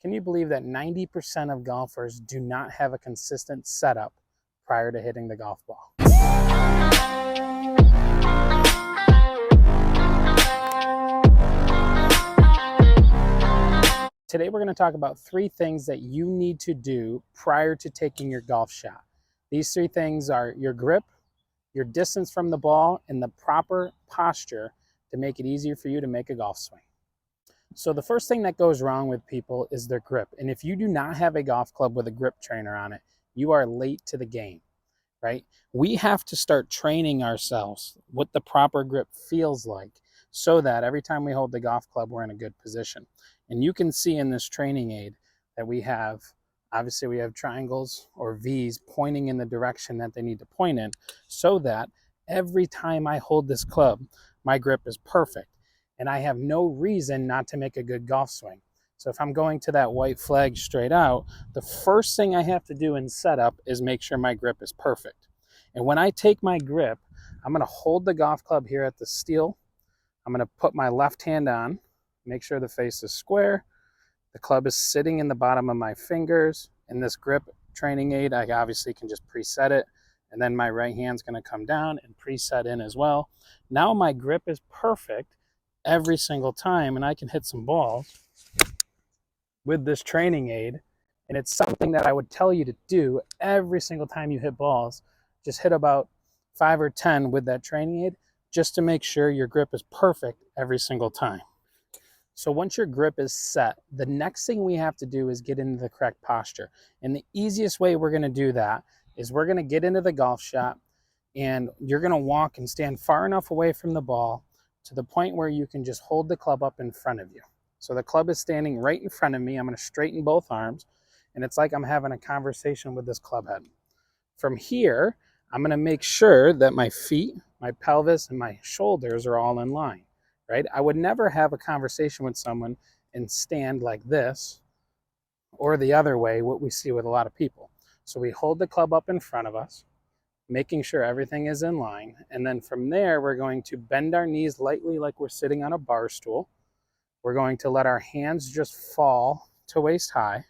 Can you believe that 90% of golfers do not have a consistent setup prior to hitting the golf ball? Today we're going to talk about 3 things that you need to do prior to taking your golf shot. These 3 things are your grip, your distance from the ball, and the proper posture to make it easier for you to make a golf swing. So the first thing that goes wrong with people is their grip. And if you do not have a golf club with a grip trainer on it, you are late to the game, right? We have to start training ourselves what the proper grip feels like so that every time we hold the golf club, we're in a good position. And you can see in this training aid that we have, obviously we have triangles or V's pointing in the direction that they need to point in so that every time I hold this club, my grip is perfect. And I have no reason not to make a good golf swing. So if I'm going to that white flag straight out, the first thing I have to do in setup is make sure my grip is perfect. And when I take my grip, I'm going to hold the golf club here at the steel. I'm going to put my left hand on, make sure the face is square. The club is sitting in the bottom of my fingers. In this grip training aid, I obviously can just preset it. And then my right hand's going to come down and preset in as well. Now my grip is perfect every single time, and I can hit some balls with this training aid. And it's something that I would tell you to do every single time you hit balls. Just hit about 5 or 10 with that training aid just to make sure your grip is perfect every single time. So once your grip is set, the next thing we have to do is get into the correct posture. And the easiest way we're going to do that is we're going to get into the golf shot, and you're going to walk and stand far enough away from the ball to the point where you can just hold the club up in front of you. So the club is standing right in front of me. I'm going to straighten both arms, and it's like I'm having a conversation with this club head. From here, I'm going to make sure that my feet, my pelvis, and my shoulders are all in line, right? I would never have a conversation with someone and stand like this or the other way, what we see with a lot of people. So we hold the club up in front of us, making sure everything is in line. And then from there, we're going to bend our knees lightly like we're sitting on a bar stool. We're going to let our hands just fall to waist high,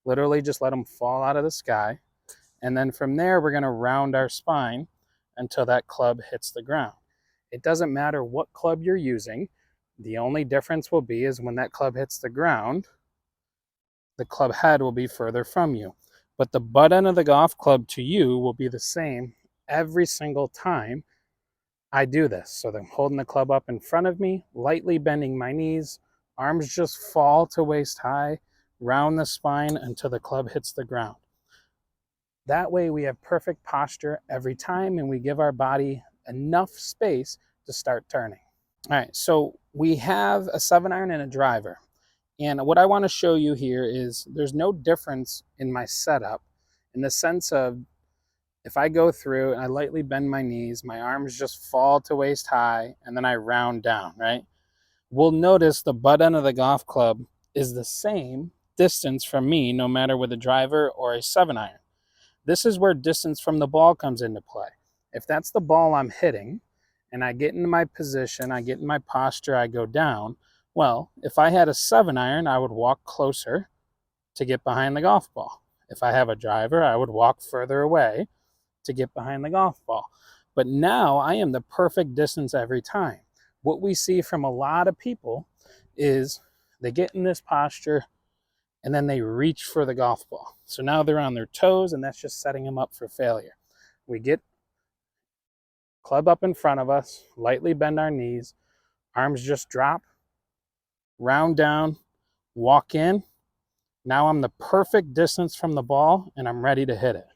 literally just let them fall out of the sky. And then from there, we're going to round our spine until that club hits the ground. It doesn't matter what club you're using. The only difference will be is when that club hits the ground, the club head will be further from you. But the butt end of the golf club to you will be the same every single time I do this. So I'm holding the club up in front of me, lightly bending my knees, arms just fall to waist high, round the spine until the club hits the ground. That way we have perfect posture every time, and we give our body enough space to start turning. All right, so we have a 7-iron and a driver. And what I want to show you here is there's no difference in my setup in the sense of if I go through and I lightly bend my knees, my arms just fall to waist high, and then I round down, right? We'll notice the butt end of the golf club is the same distance from me, no matter with a driver or a 7-iron. This is where distance from the ball comes into play. If that's the ball I'm hitting, and I get into my position, I get in my posture, I go down, well, if I had a 7-iron, I would walk closer to get behind the golf ball. If I have a driver, I would walk further away to get behind the golf ball. But now I am the perfect distance every time. What we see from a lot of people is they get in this posture and then they reach for the golf ball. So now they're on their toes, and that's just setting them up for failure. We get club up in front of us, lightly bend our knees, arms just drop, round down, walk in. Now I'm the perfect distance from the ball, and I'm ready to hit it.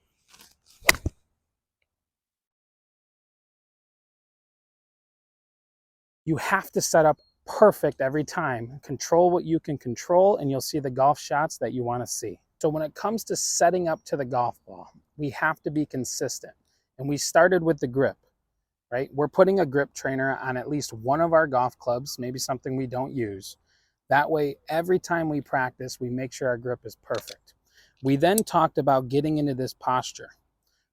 You have to set up perfect every time. Control what you can control, and you'll see the golf shots that you want to see. So when it comes to setting up to the golf ball, we have to be consistent. And we started with the grip, right? We're putting a grip trainer on at least one of our golf clubs, maybe something we don't use. That way, every time we practice, we make sure our grip is perfect. We then talked about getting into this posture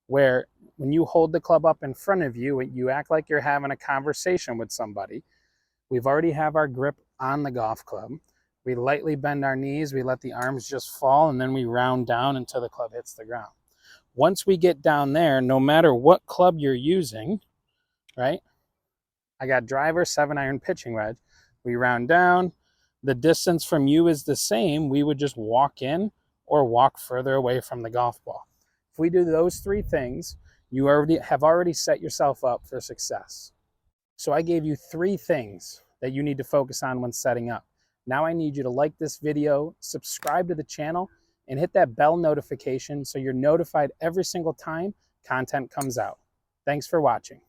where when you hold the club up in front of you, you act like you're having a conversation with somebody. We've already have our grip on the golf club. We lightly bend our knees, we let the arms just fall, and then we round down until the club hits the ground. Once we get down there, no matter what club you're using, right? I got driver, 7-iron, pitching wedge. We round down. The distance from you is the same. We would just walk in or walk further away from the golf ball. If we do those 3 things, you have already set yourself up for success. So I gave you 3 things that you need to focus on when setting up. Now I need you to like this video, subscribe to the channel, and hit that bell notification so you're notified every single time content comes out. Thanks for watching.